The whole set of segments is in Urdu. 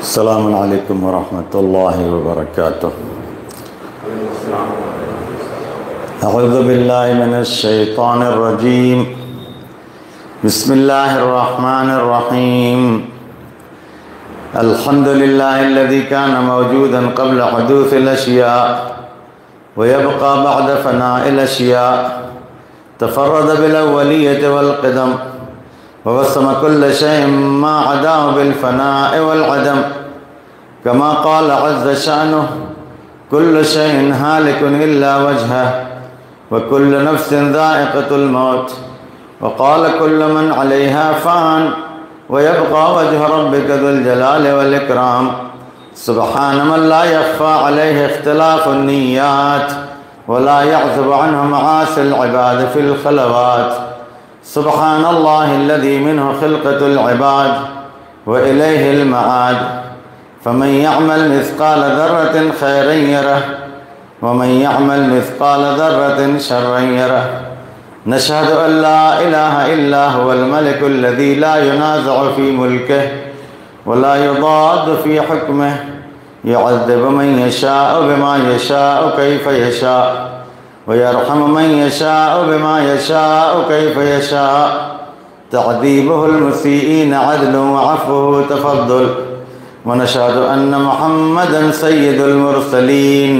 السلام علیکم ورحمۃ اللہ وبرکاتہ۔ اعوذ باللہ من الشیطان الرجیم، بسم اللہ الرحمن الرحیم۔ الحمد للہ الذی کان موجودا قبل حدوث الاشیاء ویبقى بعد فناء الاشیاء، تفرد بالاولیۃ والقدم ووسم كل شيء ما عداه بالفناء والعدم، كما قال عز شأنه: كل شيء هالك إلا وجهه وكل نفس ذائقة الموت، وقال كل من عليها فان ويبقى وجه ربك ذو الجلال والإكرام، سبحان من لا يخفى عليه اختلاف النيات ولا يعزب عنه معاصي العباد في الخلوات، سبحان الله الذي منه خلقة العباد وإليه المعاد، فمن يعمل مثقال ذرة خيرا يره ومن يعمل مثقال ذرة شرا يره، نشهد أن لا إله إلا هو الملك الذي لا ينازع في ملكه ولا يضاد في حكمه، يعذب من يشاء بما يشاء كيف يشاء ويرحم من يشاء بما يشاء كيف يشاء، تعذيبه المسيئين عدل وعفوه تفضل، ونشهد أن محمدا سيد المرسلين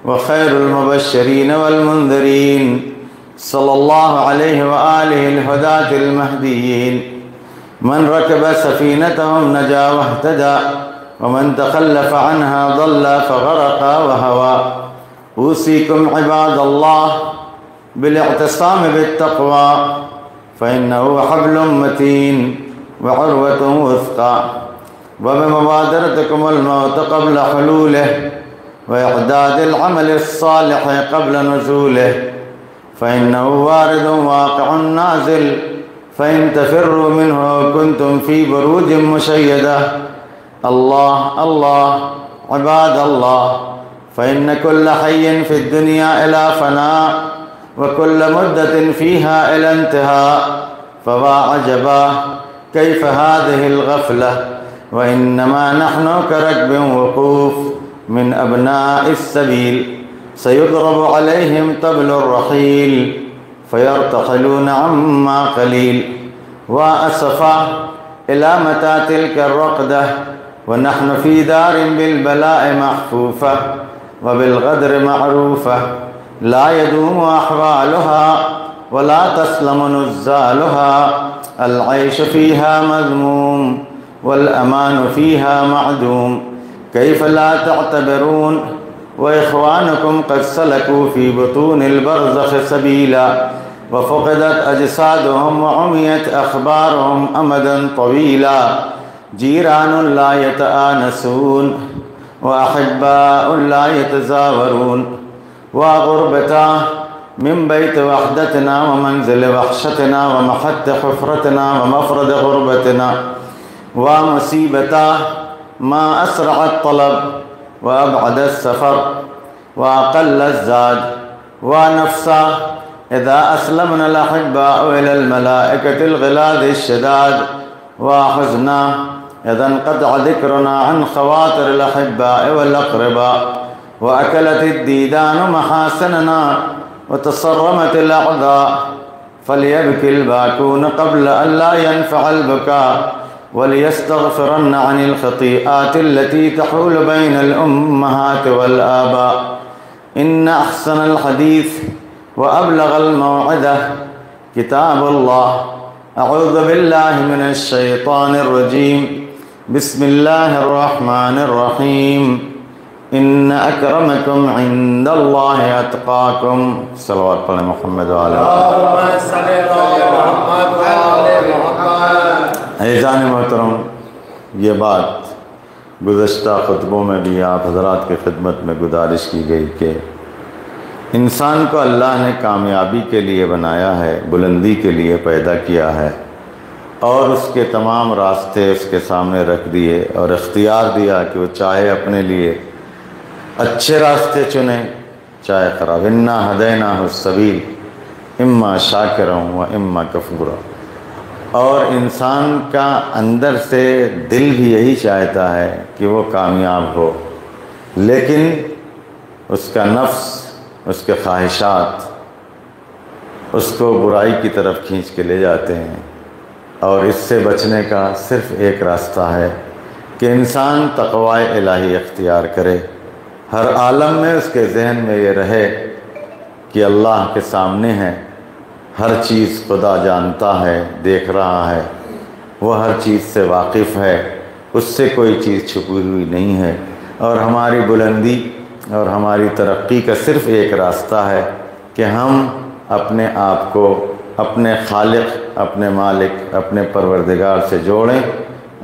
وخير المبشرين والمنذرين، صلى الله عليه وآله الهداة المهديين، من ركب سفينتهم نجا واهتدى ومن تخلف عنها ضل فغرق وهوى، اوصيكم عباد الله بالاعتصام بالتقوى، فإنه حبل متين وعروة وثقى، وبمبادرتكم الموت قبل حلوله وإعداد العمل الصالح قبل نزوله، فإنه وارد واقع نازل، فإن تفروا منه كنتم في بروج مشيدة، الله الله عباد الله، فإن كل حي في الدنيا إلى فناء وكل مدة فيها إلى انتهاء، فوا عجبا كيف هذه الغفلة، وإنما نحن كركب وقوف من أبناء السبيل، سيضرب عليهم طبل الرحيل فيرتحلون عما قليل، وأسفا إلى متى تلك الرقدة ونحن في دار بالبلاء محفوفة وبالغدر معروفة، لا يدوم أحوالها ولا تسلم نزالها، العيش فيها مذموم والأمان فيها معدوم، كيف لا تعتبرون وإخوانكم قد سلكوا في بطون البرزخ سبيلا، وفقدت أجسادهم وعميت أخبارهم أمدا طويلا، جيران لا يتآنسون وأحباء لا يتزاورون، وغربتا من بيت وحدتنا ومنزل وحشتنا ومحط حفرتنا ومفرد غربتنا، ومصيبتا ما أسرع الطلب وأبعد السفر وأقل الزاد، ونفسا إذا أسلمنا الأحباء إلى الملائكة الغلاظ الشداد، وحزنا إذا انقطع ذكرنا عن خواطر الأحباء والأقرباء، وأكلت الديدان محاسننا وتصرمت الأعضاء، فليبكي الباكون قبل أن لا ينفع البكاء، وليستغفرن عن الخطيئات التي تحول بين الأمهات والآباء، إن أحسن الحديث وأبلغ الموعظة كتاب الله، أعوذ بالله من الشيطان الرجيم، بسم الله الرحمن الرحيم، إن أكرمكم عند الله أتقاكم، صلوات پڑھیں محمد وعلى عزیزان محترم، یہ بات گزشتہ خطبوں میں بھی آپ حضرات کی خدمت میں گزارش کی گئی کہ انسان کو اللہ نے کامیابی کے لیے بنایا ہے، بلندی کے لیے پیدا کیا ہے، اور اس کے تمام راستے اس کے سامنے رکھ دیے اور اختیار دیا کہ وہ چاہے اپنے لیے اچھے راستے چنیں چاہے خراب، انا ہدیناہ السبیل اما شاکرا و اما کفورا، اور انسان کا اندر سے دل بھی یہی چاہتا ہے کہ وہ کامیاب ہو، لیکن اس کا نفس، اس کے خواہشات اس کو برائی کی طرف کھینچ کے لے جاتے ہیں۔ اور اس سے بچنے کا صرف ایک راستہ ہے کہ انسان تقوی الہی اختیار کرے، ہر عالم میں اس کے ذہن میں یہ رہے کہ اللہ کے سامنے ہے، ہر چیز خدا جانتا ہے، دیکھ رہا ہے، وہ ہر چیز سے واقف ہے، اس سے کوئی چیز چھپی ہوئی نہیں ہے، اور ہماری بلندی اور ہماری ترقی کا صرف ایک راستہ ہے کہ ہم اپنے آپ کو اپنے خالق، اپنے مالک، اپنے پروردگار سے جوڑیں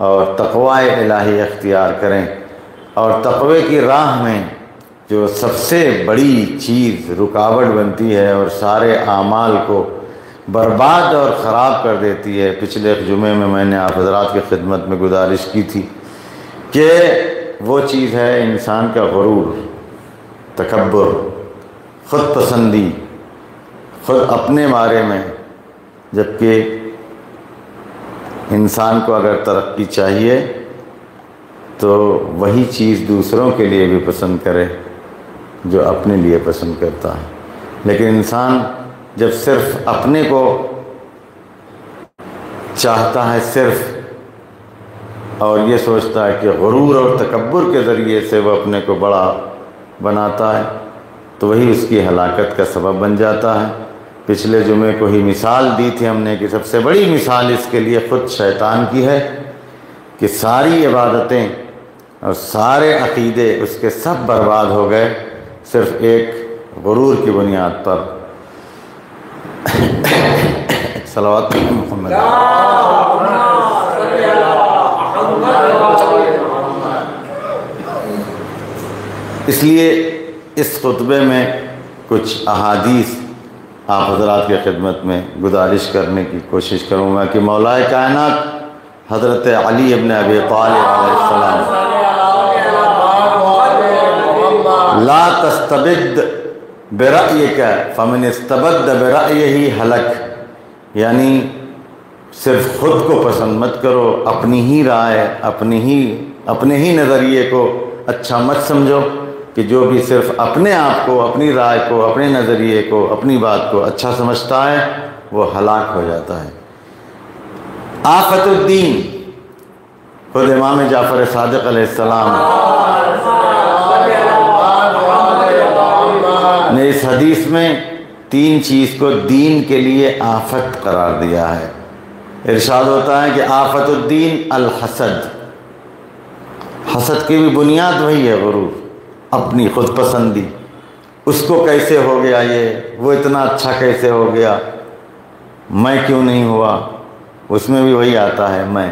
اور تقوی الہی اختیار کریں۔ اور تقوی کی راہ میں جو سب سے بڑی چیز رکاوٹ بنتی ہے اور سارے اعمال کو برباد اور خراب کر دیتی ہے، پچھلے جمعے میں نے آپ حضرات کی خدمت میں گزارش کی تھی کہ وہ چیز ہے انسان کا غرور، تکبر، خود پسندی، خود اپنے بارے میں۔ جبکہ انسان کو اگر ترقی چاہیے تو وہی چیز دوسروں کے لیے بھی پسند کرے جو اپنے لیے پسند کرتا ہے۔ لیکن انسان جب صرف اپنے کو چاہتا ہے صرف، اور یہ سوچتا ہے کہ غرور اور تکبر کے ذریعے سے وہ اپنے کو بڑا بناتا ہے، تو وہی اس کی ہلاکت کا سبب بن جاتا ہے۔ پچھلے جمعے کو ہی مثال دی تھی ہم نے کہ سب سے بڑی مثال اس کے لیے خود شیطان کی ہے کہ ساری عبادتیں اور سارے عقیدے اس کے سب برباد ہو گئے صرف ایک غرور کی بنیاد پر۔ صلوات محمد۔ اس لیے اس خطبے میں کچھ احادیث آپ حضرات کی خدمت میں گزارش کرنے کی کوشش کروں گا کہ مولا کائنات حضرت علی ابن ابی طالب علیہ السلام لا تستبد برأیک فمن استبد برأیہ ہلک، یعنی صرف خود کو پسند مت کرو، اپنی ہی رائے، اپنے ہی نظریے کو اچھا مت سمجھو کہ جو بھی صرف اپنے آپ کو، اپنی رائے کو، اپنے نظریے کو، اپنی بات کو اچھا سمجھتا ہے وہ ہلاک ہو جاتا ہے۔ آفت الدین، خود امام جعفر صادق علیہ السلام نے اس حدیث میں 3 چیز کو دین کے لیے آفت قرار دیا ہے۔ ارشاد ہوتا ہے کہ آفت الدین الحسد، حسد کی بھی بنیاد وہی ہے غرور، اپنی خود پسندی، اس کو کیسے ہو گیا یہ، وہ اتنا اچھا کیسے ہو گیا، میں کیوں نہیں ہوا، اس میں بھی وہی آتا ہے میں۔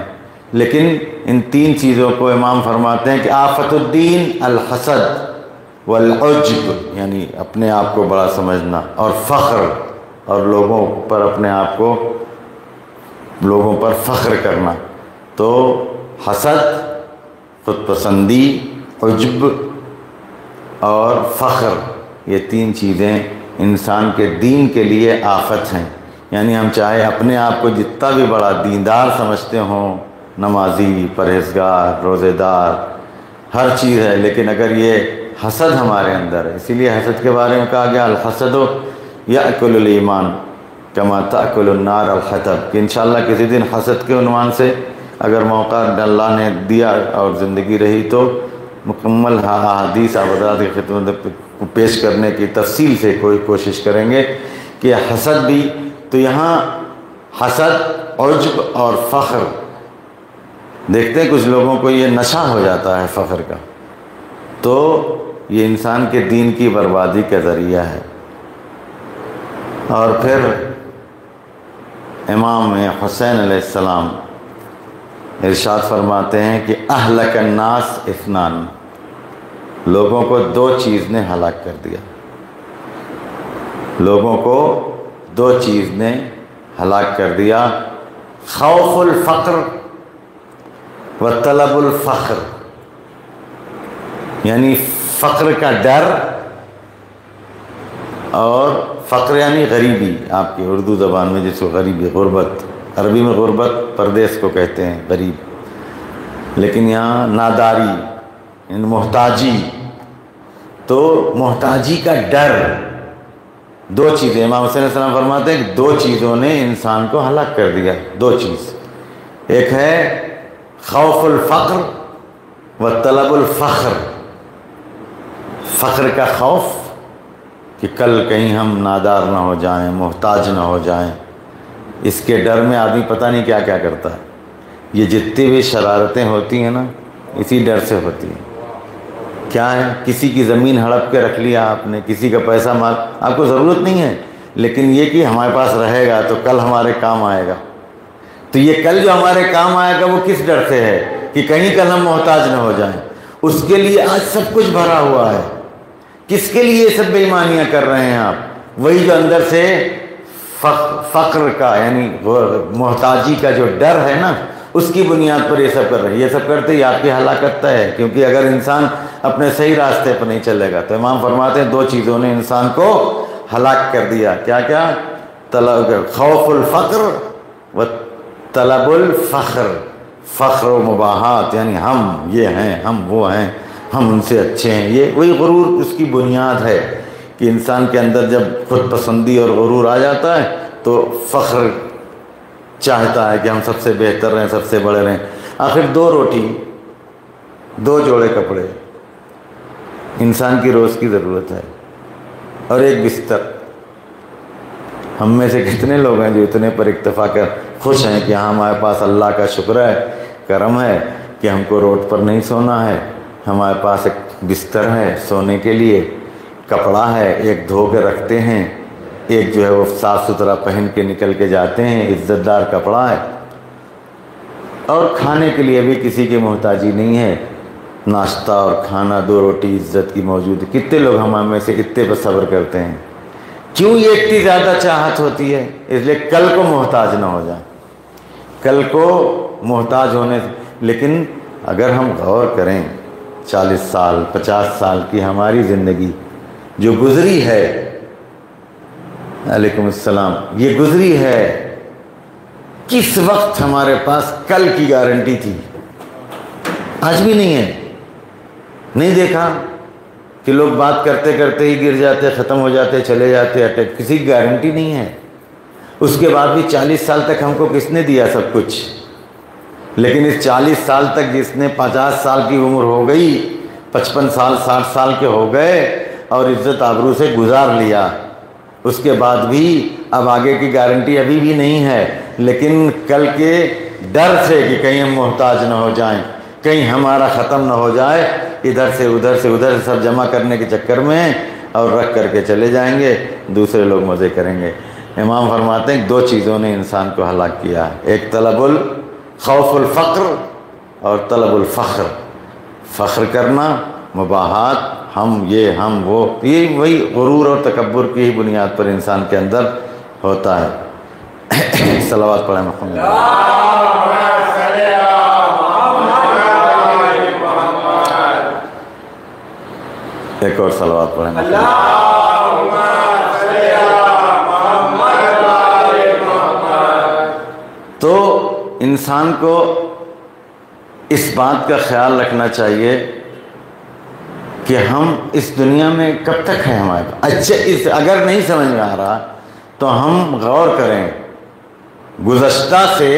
لیکن ان 3 چیزوں کو امام فرماتے ہیں کہ آفت الدین الحسد والعجب، یعنی اپنے آپ کو بڑا سمجھنا، اور فخر، اور لوگوں پر اپنے آپ کو، لوگوں پر فخر کرنا۔ تو حسد، خود پسندی، عجب اور فخر، یہ 3 چیزیں انسان کے دین کے لیے آفت ہیں۔ یعنی ہم چاہے اپنے آپ کو جتنا بھی بڑا دیندار سمجھتے ہوں، نمازی، پرہیزگار، روزے دار، ہر چیز ہے، لیکن اگر یہ حسد ہمارے اندر ہے، اسی لیے حسد کے بارے میں کہا گیا الحسد یأکل الایمان کما تأکل النار الحطب، کہ انشاءاللہ کسی دن حسد کے عنوان سے اگر موقع اللہ نے دیا اور زندگی رہی تو مکمل حدیث آپ حضرات کی خدمت پیش کرنے کی تفصیل سے کوئی کوشش کریں گے کہ حسد بھی، تو یہاں حسد، عجب اور فخر، دیکھتے ہیں کچھ لوگوں کو یہ نشہ ہو جاتا ہے فخر کا، تو یہ انسان کے دین کی بربادی کا ذریعہ ہے۔ اور پھر امام حسین علیہ السلام ارشاد فرماتے ہیں کہ اہلک الناس اثنان، لوگوں کو 2 چیز نے ہلاک کر دیا، لوگوں کو 2 چیز نے ہلاک کر دیا، خوف الفقر و طلب الفخر، یعنی فقر کا ڈر، اور فقر یعنی غریبی، آپ کی اردو زبان میں جس کو غریبی، غربت، عربی میں غربت پردیس کو کہتے ہیں، غریب، لیکن یہاں ناداری یعنی محتاجی. تو محتاجی کا ڈر، دو چیزیں امام حسین علیہ السلام فرماتے ہیں کہ دو چیزوں نے انسان کو ہلاک کر دیا. دو چیز، ایک ہے خوف الفقر و طلب الفخر. فخر کا خوف کہ کل کہیں ہم نادار نہ ہو جائیں، محتاج نہ ہو جائیں، اس کے ڈر میں آدمی پتہ نہیں کیا کیا کرتا ہے. یہ جتنی بھی شرارتیں ہوتی ہیں نا اسی ڈر سے ہوتی ہیں. کیا ہے، کسی کی زمین ہڑپ کے رکھ لیا آپ نے، کسی کا پیسہ مال آپ کو ضرورت نہیں ہے، لیکن یہ کہ ہمارے پاس رہے گا تو کل ہمارے کام آئے گا. تو یہ کل جو ہمارے کام آئے گا وہ کس ڈر سے ہے کہ کہیں کل ہم محتاج نہ ہو جائیں. اس کے لیے آج سب کچھ بھرا ہوا ہے. کس کے لیے یہ سب بے ایمانیاں کر رہے ہیں آپ؟ وہی جو اندر سے فقر کا یعنی محتاجی کا جو ڈر ہے نا اس کی بنیاد پر یہ سب کر رہے ہیں. یہ سب کرتے ہی آپ کی ہلاکت ہے، کیونکہ اگر انسان اپنے صحیح راستے پر نہیں چلے گا. تو امام فرماتے ہیں دو چیزوں نے انسان کو ہلاک کر دیا. کیا کیا؟ خوف الفقر و طلب الفخر. فخر و مباحات یعنی ہم یہ ہیں، ہم وہ ہیں، ہم ان سے اچھے ہیں. یہ وہی غرور اس کی بنیاد ہے کہ انسان کے اندر جب خود پسندی اور غرور آ جاتا ہے تو فخر چاہتا ہے کہ ہم سب سے بہتر رہیں، سب سے بڑے رہیں. آخر دو روٹی، دو جوڑے کپڑے انسان کی روز کی ضرورت ہے، اور ایک بستر. ہم میں سے کتنے لوگ ہیں جو اتنے پر اکتفا کر خوش ہیں کہ ہاں ہمارے پاس اللہ کا شکر ہے، کرم ہے کہ ہم کو روڈ پر نہیں سونا ہے، ہمارے پاس ایک بستر ہے سونے کے لیے، کپڑا ہے ایک دھو کے رکھتے ہیں، ایک جو ہے وہ صاف ستھرا پہن کے نکل کے جاتے ہیں، عزت دار کپڑا ہے، اور کھانے کے لیے بھی کسی کی محتاجی نہیں ہے. ناشتہ اور کھانا، دو روٹی عزت کی موجود ہے. کتنے لوگ ہم میں سے اتنے پر صبر کرتے ہیں؟ کیوں یہ اتنی زیادہ چاہت ہوتی ہے؟ اس لیے کل کو محتاج نہ ہو جائیں، کل کو محتاج ہونے. لیکن اگر ہم غور کریں 40 سال 50 سال کی ہماری زندگی جو گزری ہے، علیکم السلام، یہ گزری ہے، کس وقت ہمارے پاس کل کی گارنٹی تھی؟ آج بھی نہیں ہے. نہیں دیکھا کہ لوگ بات کرتے کرتے ہی گر جاتے، ختم ہو جاتے، چلے جاتے، اٹیک، کسی کی گارنٹی نہیں ہے. اس کے بعد بھی 40 سال تک ہم کو کس نے دیا؟ سب کچھ. لیکن اس 40 سال تک جس نے 50 سال کی عمر ہو گئی، 55 سال 60 سال کے ہو گئے اور عزت آبرو سے گزار لیا، اس کے بعد بھی اب آگے کی گارنٹی ابھی بھی نہیں ہے. لیکن کل کے ڈر سے کہ کہیں ہم محتاج نہ ہو جائیں، کہیں ہمارا ختم نہ ہو جائے، ادھر سے ادھر سب جمع کرنے کے چکر میں اور رکھ کر کے چلے جائیں گے، دوسرے لوگ مزے کریں گے. امام فرماتے ہیں دو چیزوں نے انسان کو ہلاک کیا ہے، ایک خوف الفقر اور طلب الفخر. فخر کرنا، مباحات، ہم یہ ہم وہ، یہ وہی غرور اور تکبر کی ہی بنیاد پر انسان کے اندر ہوتا ہے. صلوات پڑھیں محمد. ایک اور صلوات پڑھیں. تو انسان کو اس بات کا خیال رکھنا چاہیے کہ ہم اس دنیا میں کب تک ہیں ہمارے پاس. اچھا، اگر نہیں سمجھ میں آ رہا تو ہم غور کریں گزشتہ سے،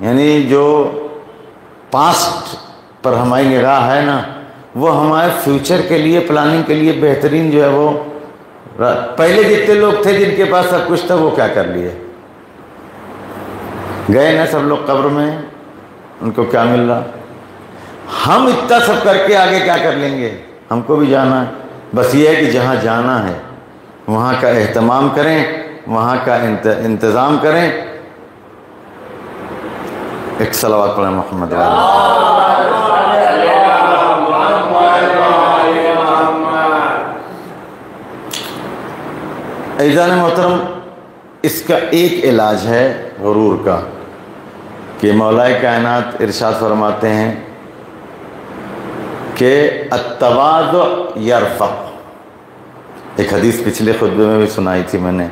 یعنی جو پاسٹ پر ہماری نگاہ ہے نا، وہ ہمارے فیوچر کے لیے پلاننگ کے لیے بہترین جو ہے وہ پہلے جتنے لوگ تھے جن کے پاس سب کچھ تھا وہ کیا کر لیے؟ گئے نا سب لوگ قبر میں، ان کو کیا مل رہا؟ ہم اتنا سب کر کے آگے کیا کر لیں گے؟ ہم کو بھی جانا ہے. بس یہ ہے کہ جہاں جانا ہے وہاں کا اہتمام کریں، وہاں کا انتظام کریں. ایک صلوات پڑھیں محمد. عزیزان محترم، اس کا ایک علاج ہے غرور کا کہ مولا کائنات ارشاد فرماتے ہیں کہ التواضع یرفع. ایک حدیث پچھلے خطبے میں بھی سنائی تھی میں نے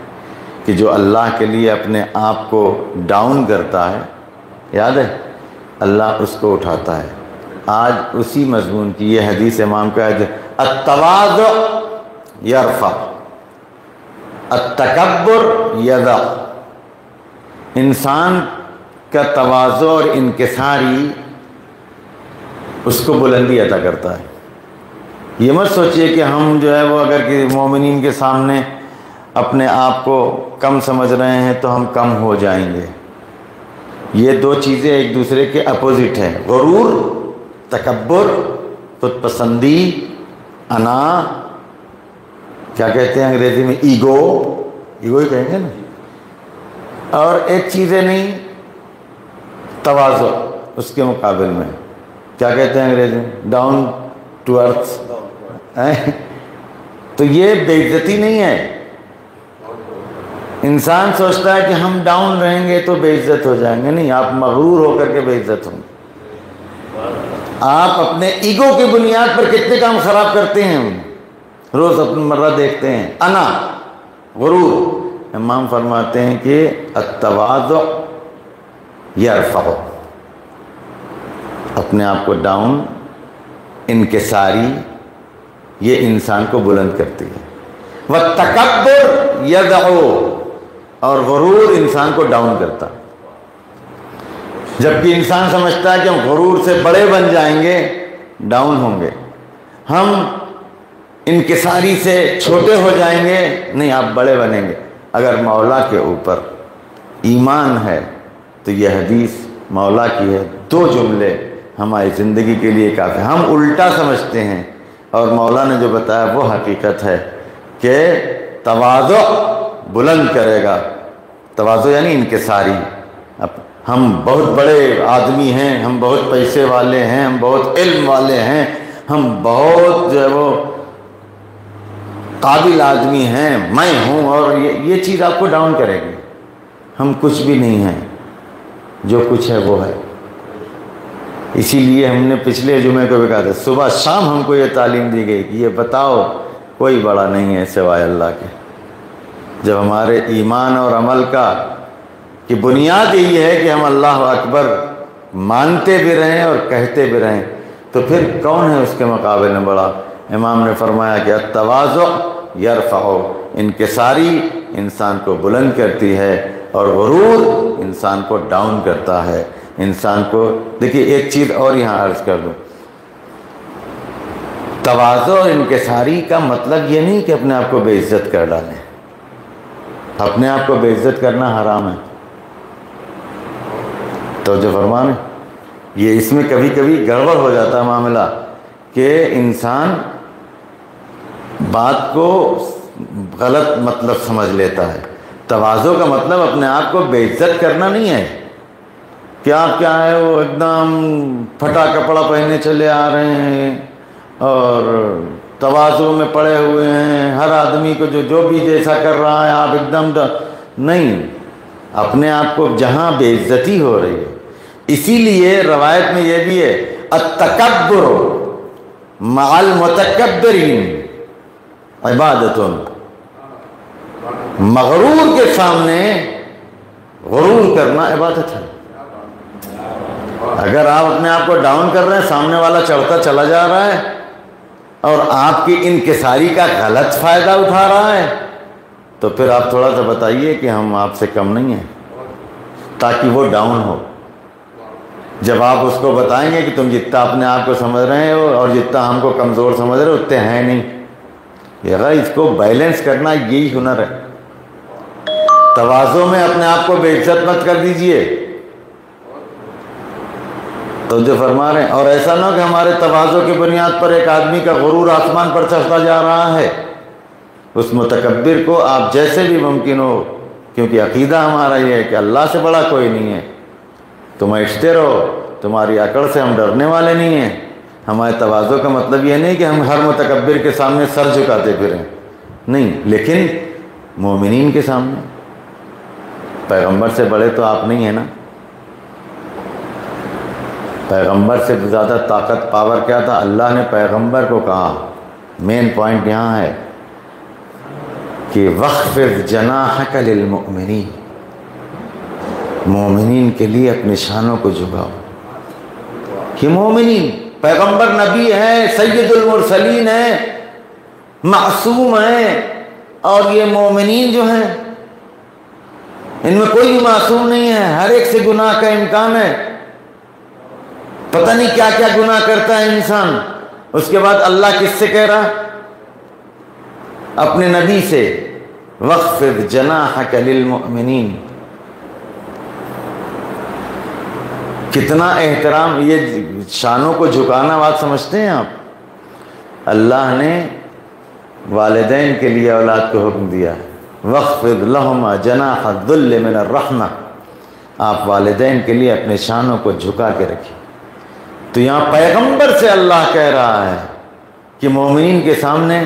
کہ جو اللہ کے لیے اپنے آپ کو ڈاؤن کرتا ہے، یاد ہے اللہ اس کو اٹھاتا ہے۔ آج اسی مضمون کی یہ حدیث امام کا ہے، التواضع یرفع التکبر یضع۔ انسان کا تواضع اور انکساری اس کو بلندی عطا کرتا ہے۔ یہ مت سوچئے کہ ہم جو ہے وہ اگر کہ مومنین کے سامنے اپنے آپ کو کم سمجھ رہے ہیں تو ہم کم ہو جائیں گے۔ یہ دو چیزیں ایک دوسرے کے اپوزٹ ہیں، غرور، تکبر، خود پسندی، انا، کیا کہتے ہیں انگریزی میں، ایگو ہی کہیں گے نا، اور ایک چیزیں نہیں تواضع، اس کے مقابل میں کیا کہتے ہیں انگریزی میں، ڈاؤن ٹو ارتھ۔ تو یہ بے عزتی نہیں ہے۔ انسان سوچتا ہے کہ ہم ڈاؤن رہیں گے تو بے عزت ہو جائیں گے، نہیں، آپ مغرور ہو کر کے بے عزت ہوں گے۔ آپ اپنے ایگو کی بنیاد پر کتنے کام خراب کرتے ہیں، روز اپنا مرہ دیکھتے ہیں، انا، غرور۔ امام فرماتے ہیں کہ التواضع یرفع، اپنے آپ کو ڈاؤن، انکساری، یہ انسان کو بلند کرتی ہے۔ والتکبر یضع، اور غرور انسان کو ڈاؤن کرتا ہے۔ جبکہ انسان سمجھتا ہے کہ ہم غرور سے بڑے بن جائیں گے، ڈاؤن ہوں گے، ہم انکساری سے چھوٹے ہو جائیں گے، نہیں، آپ بڑے بنیں گے۔ اگر مولا کے اوپر ایمان ہے تو یہ حدیث مولا کی ہے، دو جملے ہماری زندگی کے لیے کافی۔ ہم الٹا سمجھتے ہیں، اور مولا نے جو بتایا وہ حقیقت ہے کہ تواضع بلند کرے گا۔ تواضع یعنی انکساری۔ ہم بہت بڑے آدمی ہیں، ہم بہت پیسے والے ہیں، ہم بہت علم والے ہیں، ہم بہت جو ہے وہ قابل آدمی ہیں، میں ہوں، اور یہ چیز آپ کو ڈاؤن کرے گی۔ ہم کچھ بھی نہیں ہیں، جو کچھ ہے وہ ہے۔ اسی لیے ہم نے پچھلے جمعے کو بھی کہا تھا، صبح شام ہم کو یہ تعلیم دی گئی کہ یہ بتاؤ کوئی بڑا نہیں ہے سوائے اللہ کے۔ جب ہمارے ایمان اور عمل کی بنیاد یہی ہے کہ ہم اللہ اکبر مانتے بھی رہیں اور کہتے بھی رہیں، تو پھر کون ہے اس کے مقابلے میں بڑا؟ امام نے فرمایا کہ التواضع یرفع، انکساری انسان کو بلند کرتی ہے، اور غرور انسان کو ڈاؤن کرتا ہے۔ انسان کو دیکھیے ایک چیز اور یہاں عرض کر دوں، تواضع اور انکساری کا مطلب یہ نہیں کہ اپنے آپ کو بے عزت کر ڈالیں۔ اپنے آپ کو بے عزت کرنا حرام ہے، توجہ فرمائیں۔ یہ اس میں کبھی کبھی گڑبڑ ہو جاتا ہے معاملہ کہ انسان بات کو غلط مطلب سمجھ لیتا ہے۔ تواضع کا مطلب اپنے آپ کو بے عزت کرنا نہیں ہے کہ آپ کیا ہے وہ ایک دم پھٹا کپڑا پہنے چلے آ رہے ہیں اور تواضع میں پڑے ہوئے ہیں، ہر آدمی کو جو بھی جیسا کر رہا ہے آپ ایک دم نہیں۔ اپنے آپ کو جہاں بے عزتی ہو رہی ہے، اسی لیے روایت میں یہ بھی ہے، التکبر مع المتکبرین عبادت، مغرور کے سامنے غرور کرنا عبادت ہے۔ اگر آپ اپنے آپ کو ڈاؤن کر رہے ہیں، سامنے والا چڑھتا چلا جا رہا ہے اور آپ کی انکساری کا غلط فائدہ اٹھا رہا ہے، تو پھر آپ تھوڑا سا بتائیے کہ ہم آپ سے کم نہیں ہیں، تاکہ وہ ڈاؤن ہو۔ جب آپ اس کو بتائیں گے کہ تم جتنا اپنے آپ کو سمجھ رہے ہو اور جتنا ہم کو کمزور سمجھ رہے ہو اتنے ہیں نہیں، اس کو بیلنس کرنا یہی ہنر ہے۔ تواضع میں اپنے آپ کو بے عزت مت کر دیجئے، تو جو فرما رہے ہیں، اور ایسا نہ کہ ہمارے تواضع کی بنیاد پر ایک آدمی کا غرور آسمان پر چڑھتا جا رہا ہے۔ اس متکبر کو آپ جیسے بھی ممکن ہو، کیونکہ عقیدہ ہمارا یہ ہے کہ اللہ سے بڑا کوئی نہیں ہے، تم ایٹھتے رہو، تمہاری اکڑ سے ہم ڈرنے والے نہیں ہیں۔ ہمارے تواضع کا مطلب یہ نہیں کہ ہم ہر متکبر کے سامنے سر جھکاتے پھریں، نہیں، لیکن مومنین کے سامنے، پیغمبر سے بڑے تو آپ نہیں ہیں نا۔ پیغمبر سے زیادہ طاقت پاور کیا تھا؟ اللہ نے پیغمبر کو کہا، مین پوائنٹ یہاں ہے، کہ وخفض جناحک للمؤمنین، مومنین کے لیے اپنے شانوں کو جھکاؤ. کہ مومنین پیغمبر نبی ہے، سید المرسلین ہے، معصوم ہیں، اور یہ مومنین جو ہیں ان میں کوئی بھی معصوم نہیں ہے، ہر ایک سے گناہ کا امکان ہے، پتہ نہیں کیا کیا گناہ کرتا ہے انسان. اس کے بعد اللہ کس سے کہہ رہا؟ اپنے نبی سے، وخفض جناحک للمؤمنین. کتنا احترام، یہ شانوں کو جھکانا بات سمجھتے ہیں آپ؟ اللہ نے والدین کے لیے اولاد کو حکم دیا، وخفض لہما جناح الذل من الرحمہ، آپ والدین کے لیے اپنے شانوں کو جھکا کے رکھیں. تو یہاں پیغمبر سے اللہ کہہ رہا ہے کہ مومنین کے سامنے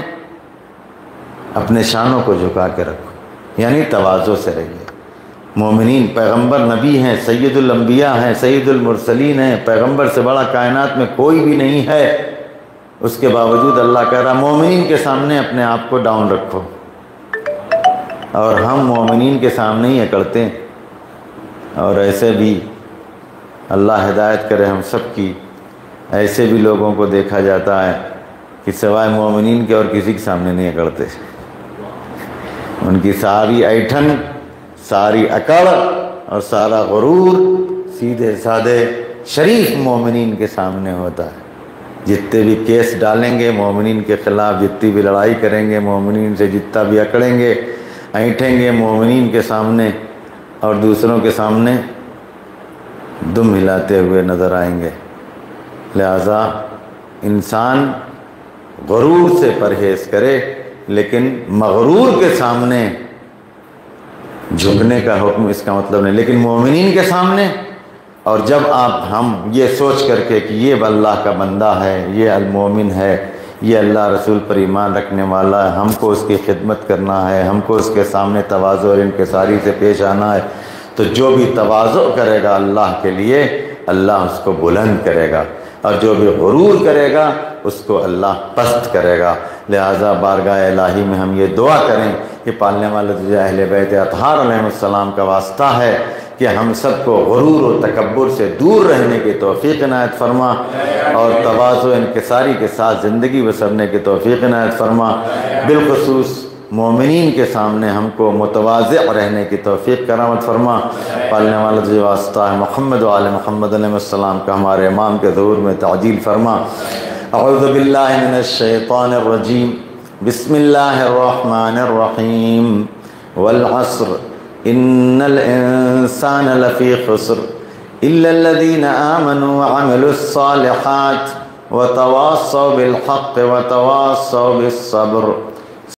اپنے شانوں کو جھکا کے رکھو، یعنی تواضع سے رہیے. مومنین پیغمبر نبی ہیں، سید الانبیاء ہیں، سید المرسلین ہیں، پیغمبر سے بڑا کائنات میں کوئی بھی نہیں ہے. اس کے باوجود اللہ کہہ رہا مومنین کے سامنے اپنے آپ کو ڈاؤن رکھو. اور ہم مومنین کے سامنے ہی اکڑتے ہیں. اور ایسے بھی اللہ ہدایت کرے ہم سب کی، ایسے بھی لوگوں کو دیکھا جاتا ہے کہ سوائے مومنین کے اور کسی کے سامنے نہیں اکڑتے. ان کی ساری ایٹھن، ساری اکڑ اور سارا غرور سیدھے سادے شریف مومنین کے سامنے ہوتا ہے. جتنے بھی کیس ڈالیں گے مومنین کے خلاف، جتنی بھی لڑائی کریں گے مومنین سے، جتنا بھی اکڑیں گے اینٹھیں گے مومنین کے سامنے، اور دوسروں کے سامنے دم ہلاتے ہوئے نظر آئیں گے. لہذا انسان غرور سے پرہیز کرے، لیکن مغرور کے سامنے جھکنے کا حکم اس کا مطلب نہیں، لیکن مومنین کے سامنے. اور جب ہم یہ سوچ کر کے کہ یہ اللہ کا بندہ ہے، یہ المومن ہے، یہ اللہ رسول پر ایمان رکھنے والا ہے، ہم کو اس کی خدمت کرنا ہے، ہم کو اس کے سامنے تواضع اور انکساری سے پیش آنا ہے، تو جو بھی تواضع کرے گا اللہ کے لیے اللہ اس کو بلند کرے گا، اور جو بھی غرور کرے گا اس کو اللہ پست کرے گا. لہٰذا بارگاہ الہی میں ہم یہ دعا کریں کہ پالنے والے تجھے اہل بیت اطہار علیہ السلام کا واسطہ ہے کہ ہم سب کو غرور و تکبر سے دور رہنے کی توفیق عنایت فرما، اور تواضع و انکساری کے ساتھ زندگی بسرنے کی توفیق عنایت فرما. بالخصوص مومنین کے سامنے ہم کو متواضع رہنے کی توفیق کرامت فرما. پالنے والا تجھے واسطہ ہے محمد و آل محمد علیہ السلام کا ہمارے امام کے ظہور میں تعجیل فرما. اعوذ باللہ من الشیطان الرجیم، بسم اللہ الرحمن الرحیم. والعصر ان الانسان لفی خسر الا الذین آمنوا وعملوا الصالحات وتواصوا بالحق وتواصوا بالصبر